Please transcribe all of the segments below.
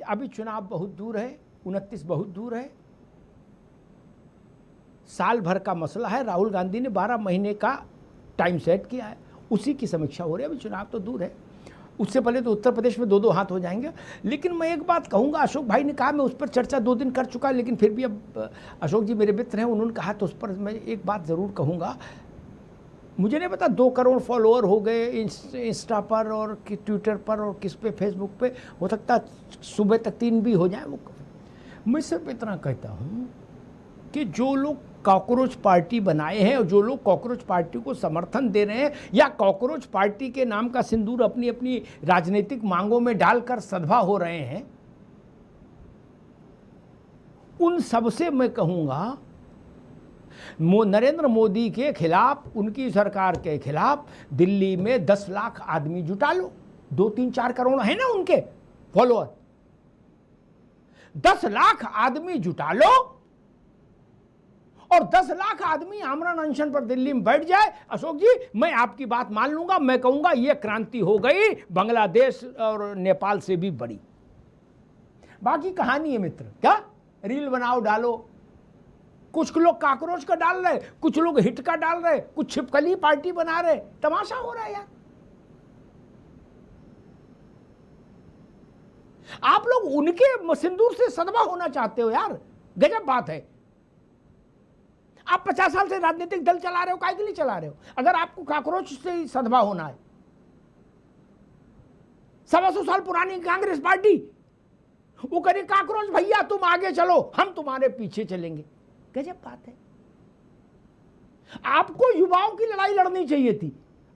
कि अभी चुनाव बहुत दूर है, 29 बहुत दूर है, साल भर का मसला है। राहुल गांधी ने 12 महीने का टाइम सेट किया है, उसी की समीक्षा हो रही है। अभी चुनाव तो दूर है, उससे पहले तो उत्तर प्रदेश में 2-2 हाथ हो जाएंगे। लेकिन मैं एक बात कहूँगा, अशोक भाई ने कहा, मैं उस पर चर्चा 2 दिन कर चुका, लेकिन फिर भी अब अशोक जी मेरे मित्र हैं, उन्होंने कहा तो उस पर मैं एक बात ज़रूर कहूँगा। मुझे नहीं पता 2 करोड़ फॉलोअर हो गए इंस्टा पर और ट्विटर पर और किस पे, फेसबुक पे, हो सकता सुबह तक 3 भी हो जाए। वो मैं सिर्फ इतना कहता हूँ कि जो लोग कॉकरोच पार्टी बनाए हैं और जो लोग कॉकरोच पार्टी को समर्थन दे रहे हैं या कॉकरोच पार्टी के नाम का सिंदूर अपनी अपनी राजनीतिक मांगों में डालकर सधवा हो रहे हैं, उन सबसे मैं कहूँगा नरेंद्र मोदी के खिलाफ, उनकी सरकार के खिलाफ दिल्ली में 10 लाख आदमी जुटा लो। 2-3-4 करोड़ है ना उनके फॉलोअर, 10 लाख आदमी जुटा लो और 10 लाख आदमी आमरण अनशन पर दिल्ली में बैठ जाए। अशोक जी, मैं आपकी बात मान लूंगा, मैं कहूंगा ये क्रांति हो गई, बांग्लादेश और नेपाल से भी बड़ी। बाकी कहानी है मित्र, क्या रील बनाओ डालो, कुछ लोग काकरोच का डाल रहे, कुछ लोग हिट का डाल रहे, कुछ छिपकली पार्टी बना रहे, तमाशा हो रहा है यार। आप लोग उनके सिंदूर से सदमा होना चाहते हो यार, गजब बात है। आप 50 साल से राजनीतिक दल चला रहे हो, काय के लिए चला रहे हो? अगर आपको काकरोच से सदमा होना है, 125 साल पुरानी कांग्रेस पार्टी, वो कहे काकरोच भैया तुम आगे चलो, हम तुम्हारे पीछे चलेंगे। गजब बात है। आपको युवाओं की लड़ाई लड़नी चाहिए थी,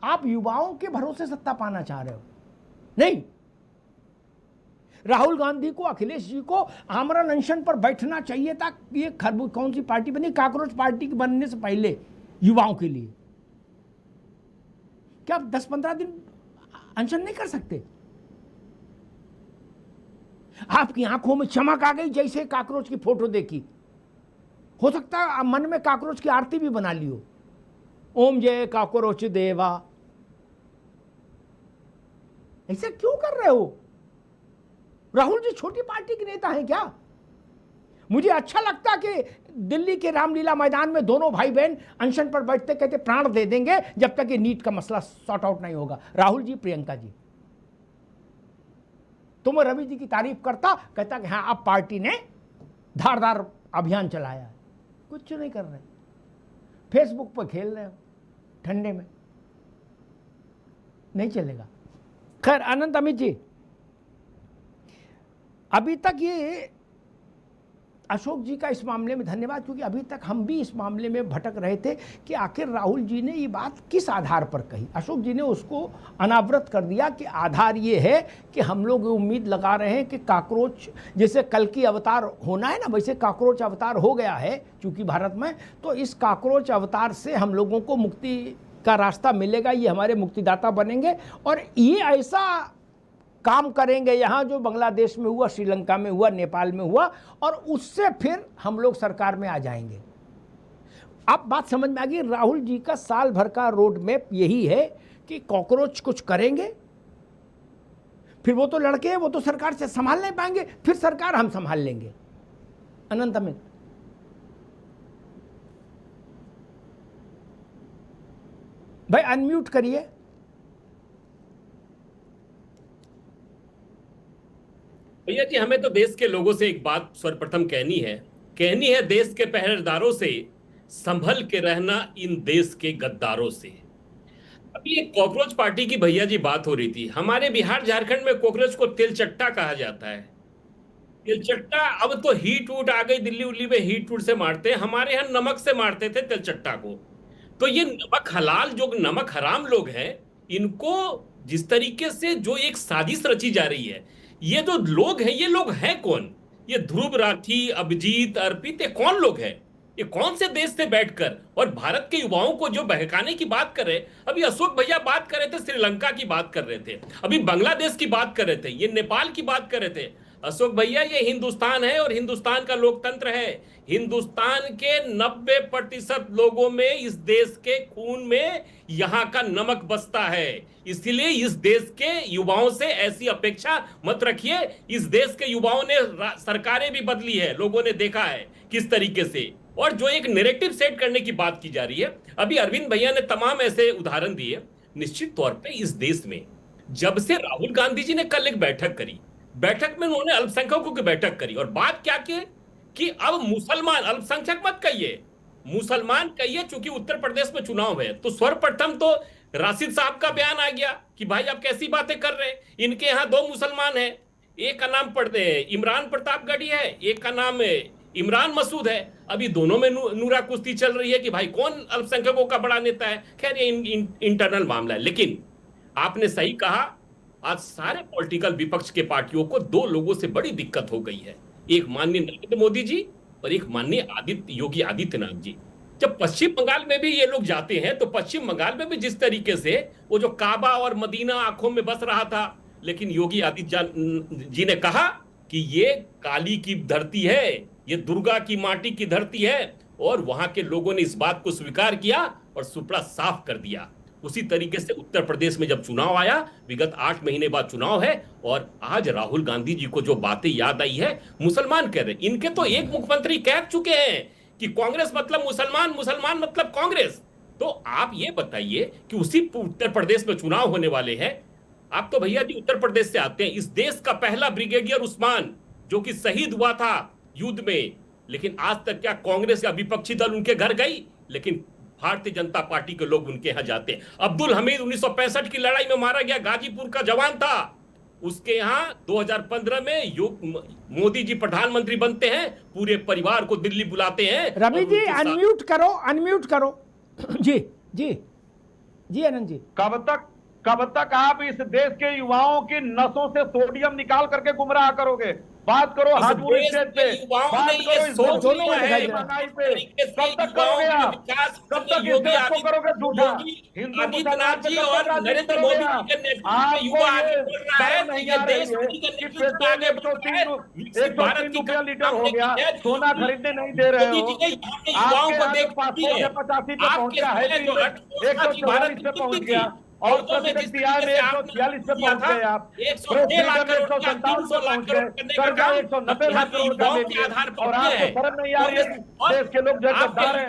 आप युवाओं के भरोसे सत्ता पाना चाह रहे हो। नहीं, राहुल गांधी को, अखिलेश जी को आमरण अनशन पर बैठना चाहिए था। ये कौन सी पार्टी बनी? काकरोच पार्टी के बनने से पहले युवाओं के लिए। क्या आप 10-15 दिन अनशन नहीं कर सकते? आपकी आंखों में चमक आ गई जैसे काकरोच की फोटो देखी, हो सकता है मन में काकरोच की आरती भी बना लियो, ओम जय काकरोच देवा। ऐसा क्यों कर रहे हो? राहुल जी छोटी पार्टी के नेता हैं क्या? मुझे अच्छा लगता कि दिल्ली के रामलीला मैदान में दोनों भाई बहन अनशन पर बैठते कहते प्राण दे देंगे जब तक ये नीट का मसला सॉर्ट आउट नहीं होगा। राहुल जी, प्रियंका जी, तो मैं रवि जी की तारीफ करता, कहता कि हाँ अब पार्टी ने धारदार अभियान चलाया है। कुछ नहीं कर रहे, फेसबुक पर खेल रहे हो ठंडे में, नहीं चलेगा। खैर, अनंत अमित जी, अभी तक ये अशोक जी का इस मामले में धन्यवाद, क्योंकि अभी तक हम भी इस मामले में भटक रहे थे कि आखिर राहुल जी ने ये बात किस आधार पर कही। अशोक जी ने उसको अनावृत कर दिया कि आधार ये है कि हम लोग उम्मीद लगा रहे हैं कि काकरोच, जैसे कल की अवतार होना है ना, वैसे काकरोच अवतार हो गया है चूंकि भारत में, तो इस काकरोच अवतार से हम लोगों को मुक्ति का रास्ता मिलेगा, ये हमारे मुक्तिदाता बनेंगे और ये ऐसा काम करेंगे यहाँ जो बांग्लादेश में हुआ, श्रीलंका में हुआ, नेपाल में हुआ, और उससे फिर हम लोग सरकार में आ जाएंगे। अब बात समझ में आ गई। राहुल जी का साल भर का रोड मैप यही है कि कॉकरोच कुछ करेंगे, फिर वो तो लड़के हैं, वो तो सरकार से संभाल नहीं पाएंगे, फिर सरकार हम संभाल लेंगे। अनंत अमित, भाई अनम्यूट करिए। भैया जी, हमें तो देश के लोगों से एक बात सर्वप्रथम कहनी है देश के पहरेदारों से, संभल के रहना इन देश के गद्दारों से। अभी एक कॉकरोच पार्टी की भैया जी बात हो रही थी। हमारे बिहार झारखंड में कॉकरोच को तिलचट्टा कहा जाता है। तिलचट्टा, अब तो हीट वूट आ गई, दिल्ली उल्ली में हीट वूट से मारते हैं, हमारे यहाँ नमक से मारते थे तिलचट्टा को। तो ये नमक हलाल, जो नमक हराम लोग हैं, इनको जिस तरीके से जो एक साजिश रची जा रही है, ये जो लोग हैं, ये लोग हैं कौन? ये ध्रुव राठी, अभिजीत, अर्पित, ये कौन लोग हैं? ये कौन से देश से बैठकर और भारत के युवाओं को जो बहकाने की बात कर रहे हैं? अभी अशोक भैया बात कर रहे थे, श्रीलंका की बात कर रहे थे, अभी बांग्लादेश की बात कर रहे थे, ये नेपाल की बात कर रहे थे। अशोक भैया, ये हिंदुस्तान है और हिंदुस्तान का लोकतंत्र है। हिंदुस्तान के 90% लोगों में, इस देश के खून में यहां का नमक बसता है। इसलिए इस देश के युवाओं से ऐसी अपेक्षा मत रखिए। इस देश के युवाओं ने सरकारें भी बदली है, लोगों ने देखा है किस तरीके से। और जो एक नैरेटिव सेट करने की बात की जा रही है, अभी अरविंद भैया ने तमाम ऐसे उदाहरण दिए। निश्चित तौर पे इस देश में जब से राहुल गांधी जी ने कल एक बैठक करी, बैठक में उन्होंने अल्पसंख्यकों की बैठक करी और बात क्या की कि अब मुसलमान, अल्पसंख्यक मत कहिए, मुसलमान कहिए, चूंकि उत्तर प्रदेश में चुनाव है। तो सर्वप्रथम तो राशिद साहब का बयान आ गया कि भाई आप कैसी बातें कर रहे हैं, इनके यहां 2 मुसलमान हैं, एक का नाम पढ़ते हैं इमरान प्रतापगढ़ी है, एक का नाम इमरान मसूद है। अभी दोनों में नूरा कुश्ती चल रही है कि भाई कौन अल्पसंख्यकों का बड़ा नेता है। खैर ये इंटरनल मामला है। लेकिन आपने सही कहा, आज सारे पॉलिटिकल विपक्ष के पार्टियों को 2 लोगों से बड़ी दिक्कत हो गई है, एक माननीय नरेंद्र मोदी जी और एक माननीय योगी आदित्यनाथ जी। जब पश्चिम बंगाल में भी ये लोग जाते हैं तो पश्चिम बंगाल में भी जिस तरीके से वो जो काबा और मदीना आंखों में बस रहा था, लेकिन योगी आदित्यनाथ जी ने कहा कि ये काली की धरती है, ये दुर्गा की माटी की धरती है, और वहां के लोगों ने इस बात को स्वीकार किया और सुपड़ा साफ कर दिया। उसी तरीके से उत्तर प्रदेश में जब चुनाव आया, विगत 8 महीने बाद चुनाव है, और आज राहुल गांधी जी को जो बातें याद आई है, मुसलमान कह रहे, इनके तो एक मुख्यमंत्री कह चुके हैं कि कांग्रेस मतलब मुसलमान, मुसलमान मतलब कांग्रेस। तो आप ये बताइए कि उसी उत्तर प्रदेश में चुनाव होने वाले हैं। आप तो भैया जी उत्तर प्रदेश से आते हैं, इस देश का पहला ब्रिगेडियर उस्मान जो कि शहीद हुआ था युद्ध में, लेकिन आज तक क्या कांग्रेस या विपक्षी दल उनके घर गई? लेकिन भारतीय जनता पार्टी के लोग उनके यहां जाते हैं। अब्दुल हमीद 1965 की लड़ाई में मारा गया, गाजीपुर का जवान था, उसके यहां 2015 में मोदी जी प्रधानमंत्री बनते हैं, पूरे परिवार को दिल्ली बुलाते हैं। रवि जी अनम्यूट करो, अनम्यूट करो। जी जी जी आनंद जी, कब तक आप इस देश के युवाओं की नसों से सोडियम निकाल करके गुमराह करोगे? बात करो हाजीपुर स्टेट पे, बात करो इस दोनों महंगाई पे। कब तक करोगे आप? कब तक इस देश को करोगे झूठा? हिंदू मुसलमान पे कब तक राजनीति करोगे आप? आपको ये शर्म नहीं आ रही है कि पेट्रोल 103 रुपया लीटर हो गया, सोना खरीदने नहीं दे रहे हो। आपके यहाँ 585 पे पहुंचा है, 144 पे पहुंच गया, और प्रतिशत तिहाई में 146 पे पहुंच गए आप, 157 पे पहुंच गए, कर्जा 190 लाख करोड़ का ले लिया, और आपको शर्म नहीं आ रही है? देश के लोग जो गद्दार हैं,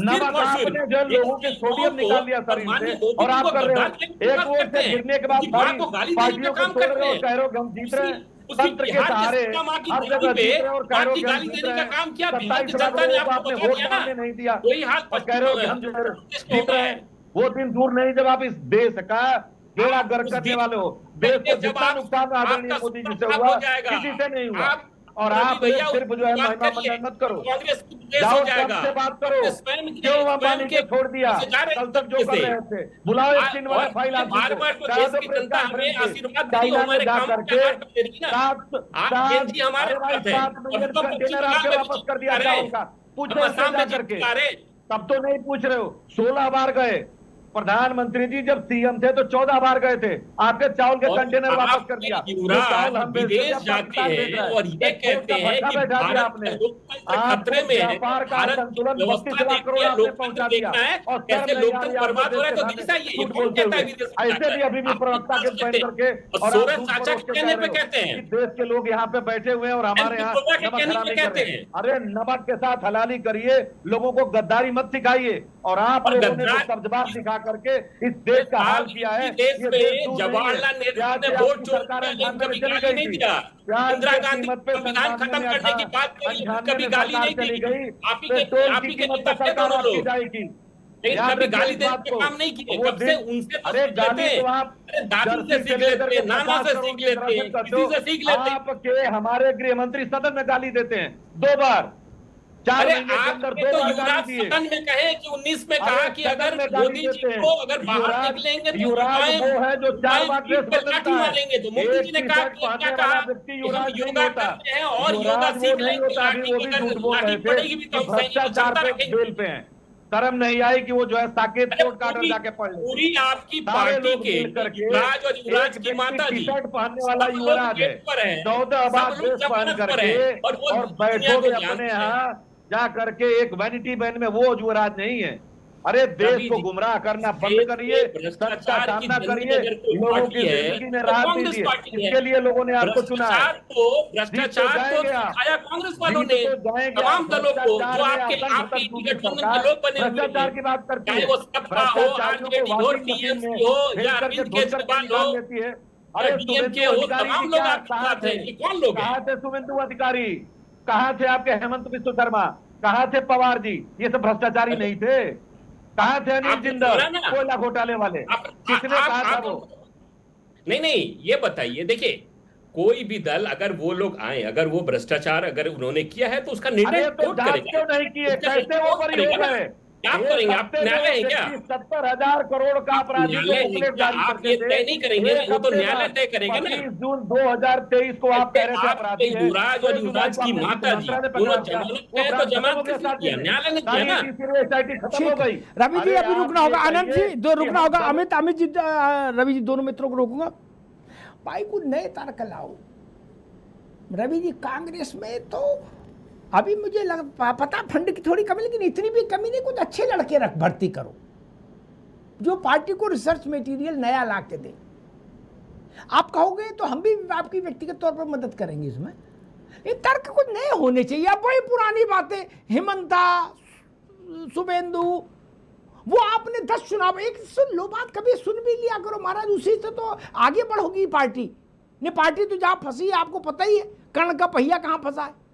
नमक आपने जो लोगों के सोडियम निकाल लिया शरीर से, और आप कर रहे हो एक वोट से गिरने के बाद सारी पार्टियों को तोड़ रहे हो, कह रहे हो कि हम जीत रहे हैं, तंत्र के सहारे हर जगह जीत रहे हो, और कह रहे हो कि हम जीत रहे हैं। 27 लाख लोगों को आपने वोट मांगने नहीं दिया और कह रहे हो कि हम जीत रहे हैं। वो दिन दूर नहीं जब आप इस देश का बेड़ा गर्क करने वाले हो। देश को जितना नुकसान आदरणीय मोदी जी से हुआ, किसी से नहीं हुआ, और आप सिर्फ जो है महिमा मंडन मत करो, जाओ सबसे बात करो। क्यों अंबानी को छोड़ दिया? कल तक जो कर रहे थे, बुलाओ एक दिन वाला फाइल आप चाइना में जा करके 7 मिलियन कंटेनर आपके वापस कर दिया था उनका, पूछो जा करके। तब तो नहीं पूछ रहे हो। 16 बार गए प्रधानमंत्री जी, जब सीएम थे तो 14 बार गए थे, आपके चावल के कंटेनर वापस कर दिया। चावल हम विदेश जाते हैं और ये कहते हैं कि भारत खतरे में है, व्यापार का संतुलन 32 लाख करोड़ आपने पहुंचा दिया, और कैसे लोकतंत्र बर्बाद हो रहा है। तो दिशा ये कौन कहता है? ऐसे भी अभी भी प्रवक्ता के पहन करके और सूरज चाचा के कहने पे कहते हैं देश के लोग यहाँ पे बैठे हुए हैं और हमारे यहाँ नमक हरामी कर रहे हैं। अरे नमक के साथ हलाली करिए, लोगों को गद्दारी मत सिखाइए। और आप लोगों ने जो सब्जबाज दिखा करके इस देश का हाल किया है। देश में जवाहरलाल नेहरू ने वोट सरकारें कभी गाली नहीं दिया, इंदिरा गांधी संविधान खत्म करने की बात कभी गाली नहीं दी। पेट्रोल की कीमत पर सरकार आपकी जाएगी, कभी गाली देने के काम नहीं किए। कब से उनसे अरे गाली तो आप दादी से सीख लेते हैं, नाना से सीख लेते हैं, किसी से सीख लेते हैं। आपके हमारे गृह मंत्री सदन में गाली देते हैं 2 बार, 4 महीने के अंदर 2 बार गाली दिए। सदन में कहे कि 19 में कहा कि अगर मोदी जी को अगर बाहर निकलेंगे तो युवराज वो है जो 4 बार ड्रेस बदलता है। मारेंगे। तो मोदी जी ने कहा क्या कहा, युवराज योगा करते हैं और योगा सीख नहीं होता। अभी वो भी झूठ बोल रहे थे कि भ्रष्टाचार पे बेल पे हैं। शर्म नहीं आई कि वो जो है साकेत अरे कोर्ट का ऑर्डर जाके पढ़ ले। पूरी आपकी सारे पार्टी लोग के मिल करके युवराज और युवराज एक की माता व्यक्ति जी टी-शर्ट पहनने वाला सब लोग युवराज है, गेट पर हैं, 14 बार सब लोग ड्रेस पहन जमानत पर करके हैं और वो और दुनिया को बैठोगे अपने जानते हैं। यहाँ जा करके एक वैनिटी बैन में, वो युवराज नहीं है। अरे देश रवि को जी, गुमराह करना बंद देश करिए, में सच का भ्रष्टाचार की सामना जंजीर करिए, अगर कोई लोगों की पार्टी है जिंदगी में तो राहत कांग्रेस दीजिए। पार्टी है। इसके लिए लोगों ने आपको चुना है। भ्रष्टाचार तो जाएंगे आप, सिखाया कांग्रेस वालों जीत ने तो जाएंगे आप। तमाम दलों को, जो भ्रष्टाचार में आपके आतंक आपके तक डूबी गठबंधन के सरकार लोग बने हुए भ्रष्टाचार हैं, की बात करती चाहे है। वो सपा हो, भ्रष्टाचारियों को आरजेडी हो, वॉशिंग मशीन टीएमसी में हो भेज या करके अरविंद धुल करके केजरीवाल निकाल हो देती है। या अरे डीएमके शुभेंदु हो, अधिकारी तमाम जी लोग क्या आपके कहाँ साथ थे? हैं। ये कौन लोग हैं? कहाँ थे शुभेंदु अधिकारी? कहाँ थे आपके हेमंत बिस्व शर्मा? कहाँ थे पवार जी? ये सब भ्रष्टाचारी नहीं थे? कहाँ थे अनिल आपने जिंदल, सुना ना, कोयला घोटाले वाले? किसने कहा था वो? नहीं, ये बताइए, देखिए कोई भी दल अगर वो लोग आए, अगर वो भ्रष्टाचार अगर उन्होंने किया है तो उसका निर्णय अरे तो कोर्ट जांच करेगा। क्यों नहीं किए? उसका कैसे वो कोर्ट बरी हो करेगा ना। गए? क्या आप एक करेंगे? आप हफ्ते में न्यायालय है एक क्या? व्यक्ति 70,000 करोड़ का आप अपराधी को न्यायालय है बुकलेट क्या? जारी आप करते ये थे। तय नहीं करेंगे, एक वो तो हफ्ते न्यायालय बाद तय करेगा ना। 25 जून 2023 को आप कह रहे थे आपके अपराधी है, युवराज और 6 जुलाई युवराज को की आपने माता जी मंत्रा ने दोनों पकड़ा दिया। जमानत वो पे है, तो अपराध खत्म हो जमानत गया किसने 7 किया? दिन में। न्यायालय ने किया सारी ना। ETC SIT खत्म हो ठीक गई। है रवि जी, अरे अभी आप रुकना ये होगा। आनंद कहिए जी दो कि रुकना हम होगा। सब- अमित जी, रवि जी, दोनों मित्रों को रोकूंगा। भाई को नए तर्क लाओ। रवि जी, कांग्रेस में तो अभी मुझे पता फंड की थोड़ी कमी, लेकिन इतनी भी कमी नहीं। कुछ अच्छे लड़के रख भर्ती करो जो पार्टी को रिसर्च मटेरियल नया ला के दे। आप कहोगे तो हम भी आपकी व्यक्तिगत तौर पर मदद करेंगे इसमें। ये तर्क कुछ नए होने चाहिए। अब वही पुरानी बातें, हेमंता, शुभेंदु, वो आपने 10 चुनाव, एक सुन लो बात, कभी सुन भी लिया करो महाराज। उसी से तो आगे बढ़ोगी पार्टी ने। पार्टी तो जहां फंसी है आपको पता ही है, कर्ण का पहिया कहां फंसा है।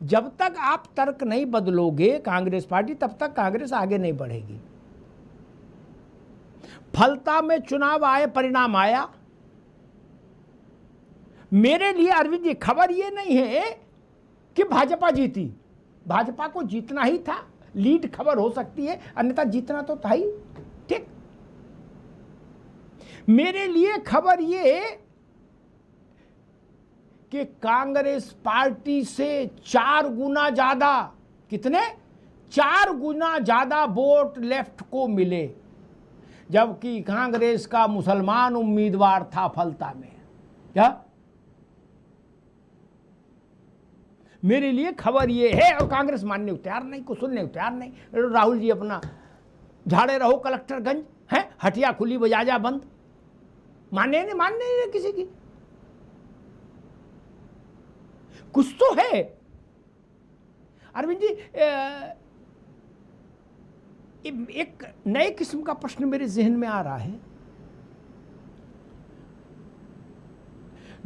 जब तक आप तर्क नहीं बदलोगे कांग्रेस पार्टी, तब तक कांग्रेस आगे नहीं बढ़ेगी। फलता में चुनाव आए, परिणाम आया। मेरे लिए अरविंद जी खबर ये नहीं है कि भाजपा जीती। भाजपा को जीतना ही था, लीड खबर हो सकती है, अन्यथा जीतना तो था ही। ठीक, मेरे लिए खबर ये कि कांग्रेस पार्टी से 4 गुना ज्यादा, कितने? 4 गुना ज्यादा वोट लेफ्ट को मिले, जबकि कांग्रेस का मुसलमान उम्मीदवार था फलता में। क्या? मेरे लिए खबर ये है, और कांग्रेस मानने को तैयार नहीं, कुछ सुनने को तैयार नहीं। राहुल जी अपना झाड़े रहो कलेक्टरगंज है, हटिया खुली बजाजा बंद, मानने नहीं किसी की। कुछ तो है अरविंद जी। एक नए किस्म का प्रश्न मेरे जहन में आ रहा है,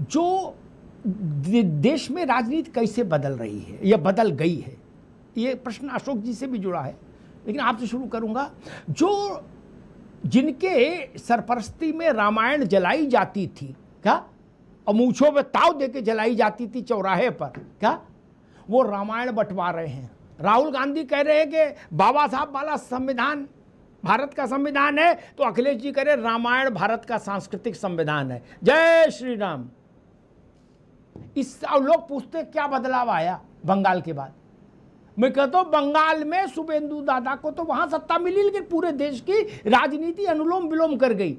जो देश में राजनीति कैसे बदल रही है या बदल गई है। ये प्रश्न अशोक जी से भी जुड़ा है, लेकिन आपसे शुरू करूंगा। जो जिनके सरपरस्ती में रामायण जलाई जाती थी, क्या, और मूछों में ताव देके जलाई जाती थी चौराहे पर, क्या, वो रामायण बंटवा रहे हैं। राहुल गांधी कह रहे हैं कि बाबा साहब वाला संविधान भारत का संविधान है, तो अखिलेश जी कह रहे रामायण भारत का सांस्कृतिक संविधान है। जय श्री राम। इस लोग पूछते क्या बदलाव आया बंगाल के बाद। मैं कहता हूं बंगाल में शुभेंदु दादा को तो वहां सत्ता मिली, लेकिन पूरे देश की राजनीति अनुलोम विलोम कर गई।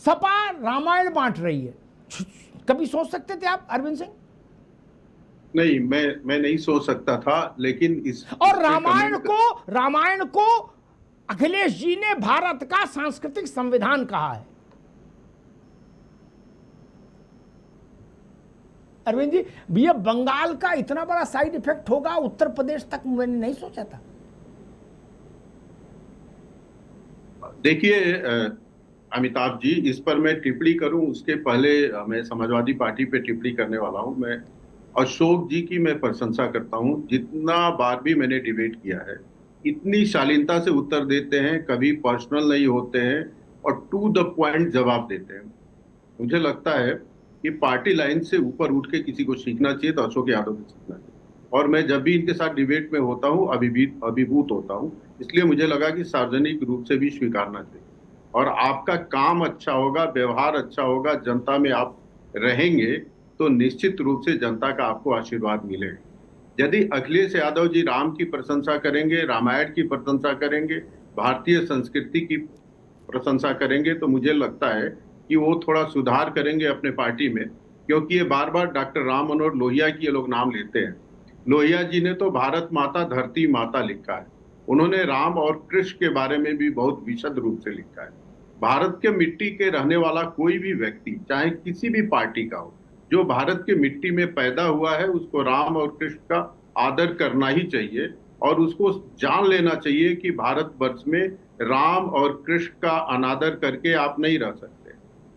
सपा रामायण बांट रही है। कभी सोच सकते थे आप अरविंद सिंह? नहीं, मैं नहीं सोच सकता था, लेकिन और रामायण को अखिलेश जी ने भारत का सांस्कृतिक संविधान कहा है। अरविंद जी, ये बंगाल का इतना बड़ा साइड इफेक्ट होगा उत्तर प्रदेश तक, मैंने नहीं सोचा था। देखिए अमिताभ जी, इस पर मैं टिप्पणी करूं उसके पहले मैं समाजवादी पार्टी पे टिप्पणी करने वाला हूं। मैं अशोक जी की मैं प्रशंसा करता हूं। जितना बार भी मैंने डिबेट किया है, इतनी शालीनता से उत्तर देते हैं, कभी पर्सनल नहीं होते हैं और टू द पॉइंट जवाब देते हैं। मुझे लगता है कि पार्टी लाइन से ऊपर उठ के किसी को सीखना चाहिए तो अशोक यादव से सीखना चाहिए। और मैं जब भी इनके साथ डिबेट में होता हूँ अभिभूत होता हूँ, इसलिए मुझे लगा कि सार्वजनिक रूप से भी स्वीकारना चाहिए। और आपका काम अच्छा होगा, व्यवहार अच्छा होगा, जनता में आप रहेंगे तो निश्चित रूप से जनता का आपको आशीर्वाद मिलेगा। यदि अखिलेश यादव जी राम की प्रशंसा करेंगे, रामायण की प्रशंसा करेंगे, भारतीय संस्कृति की प्रशंसा करेंगे, तो मुझे लगता है कि वो थोड़ा सुधार करेंगे अपने पार्टी में, क्योंकि ये बार बार डॉक्टर राम मनोहर लोहिया की ये लोग नाम लेते हैं। लोहिया जी ने तो भारत माता धरती माता लिखा है। उन्होंने राम और कृष्ण के बारे में भी बहुत विशद रूप से लिखा है। भारत के मिट्टी के रहने वाला कोई भी व्यक्ति, चाहे किसी भी पार्टी का हो, जो भारत की मिट्टी में पैदा हुआ है, उसको राम और कृष्ण का आदर करना ही चाहिए और उसको जान लेना चाहिए कि भारत वर्ष में राम और कृष्ण का अनादर करके आप नहीं रह सकते।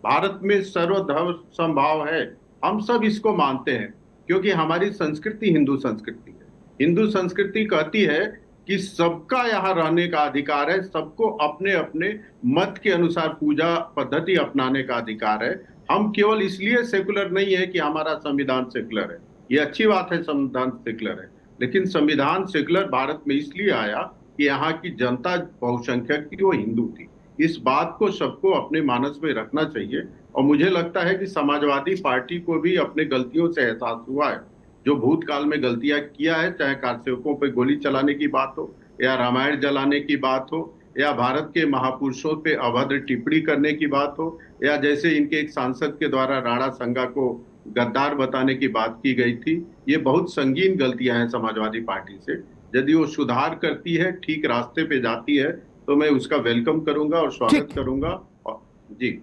भारत में सर्वधर्म समभाव है, हम सब इसको मानते हैं, क्योंकि हमारी संस्कृति हिंदू संस्कृति है। हिंदू संस्कृति कहती है कि सबका यहाँ रहने का अधिकार है, सबको अपने अपने मत के अनुसार पूजा पद्धति अपनाने का अधिकार है। हम केवल इसलिए सेकुलर नहीं है कि हमारा संविधान सेकुलर है, ये अच्छी बात है, संविधान सेकुलर है, लेकिन संविधान सेकुलर भारत में इसलिए आया कि यहाँ की जनता बहुसंख्यक थी, वो हिंदू थी। इस बात को सबको अपने मानस में रखना चाहिए और मुझे लगता है कि समाजवादी पार्टी को भी अपने गलतियों से एहसास हुआ है। जो भूतकाल में गलतियां किया है, चाहे कारसेवकों पे गोली चलाने की बात हो या रामायण जलाने की बात हो या भारत के महापुरुषों पे अभद्र टिप्पणी करने की बात हो या जैसे इनके एक सांसद के द्वारा राणा संगा को गद्दार बताने की बात की गई थी, ये बहुत संगीन गलतियां हैं समाजवादी पार्टी से। यदि वो सुधार करती है, ठीक रास्ते पे जाती है, तो मैं उसका वेलकम करूंगा और स्वागत करूंगा। जी।